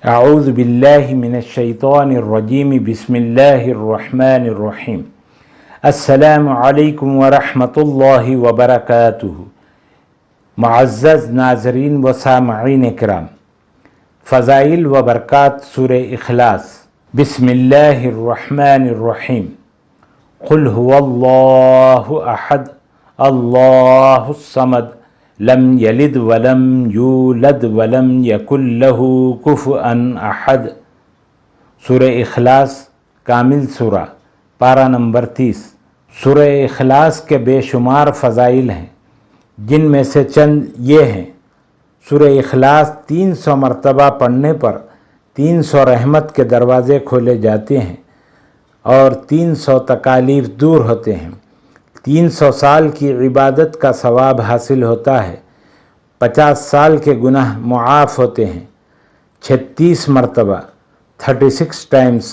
اعوذ باللہ من الشیطان الرجیم بسم اللہ الرحمن الرحیم السلام علیکم ورحمۃ اللہ وبرکاتہ۔ معزز ناظرین و سامعین کرام، فضائل و برکات سورہ اخلاص۔ بسم اللہ الرحمن الرحیم۔ قل هو اللہ احد اللہ الصمد لم یلد ولم یولد ولم یکن لہ کفوا احد۔ سورہ اخلاص کامل سورہ، پارہ نمبر 30۔ سورہ اخلاص کے بے شمار فضائل ہیں، جن میں سے چند یہ ہیں۔ سورہ اخلاص 300 مرتبہ پڑھنے پر 300 رحمت کے دروازے کھولے جاتے ہیں اور 300 تکالیف دور ہوتے ہیں۔ 300 سال کی عبادت کا ثواب حاصل ہوتا ہے، 50 سال کے گناہ معاف ہوتے ہیں، 36 مرتبہ 36 ٹائمز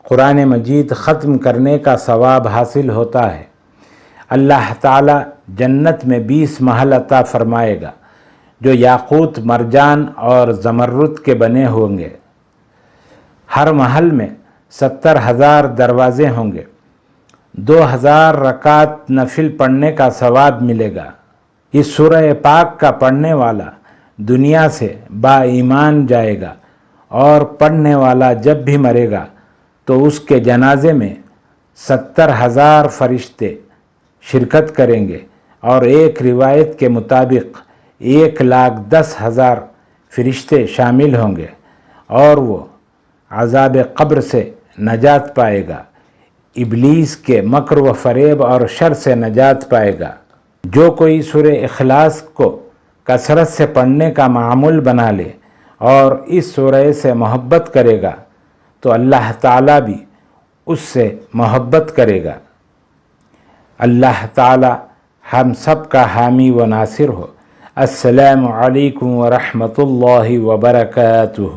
قرآن مجید ختم کرنے کا ثواب حاصل ہوتا ہے۔ اللہ تعالی جنت میں 20 محل عطا فرمائے گا جو یاقوت، مرجان اور زمرد کے بنے ہوں گے۔ ہر محل میں 70,000 دروازے ہوں گے۔ 2000 رکعت نفل پڑھنے کا ثواب ملے گا۔ اس سورہ پاک کا پڑھنے والا دنیا سے با ایمان جائے گا، اور پڑھنے والا جب بھی مرے گا تو اس کے جنازے میں 70,000 فرشتے شرکت کریں گے، اور ایک روایت کے مطابق 1,10,000 فرشتے شامل ہوں گے، اور وہ عذاب قبر سے نجات پائے گا، ابلیس کے مکر و فریب اور شر سے نجات پائے گا۔ جو کوئی سورہ اخلاص کو کثرت سے پڑھنے کا معمول بنا لے اور اس سورہ سے محبت کرے گا تو اللہ تعالیٰ بھی اس سے محبت کرے گا۔ اللہ تعالیٰ ہم سب کا حامی و ناصر ہو۔ السلام علیکم ورحمۃ اللہ وبرکاتہ۔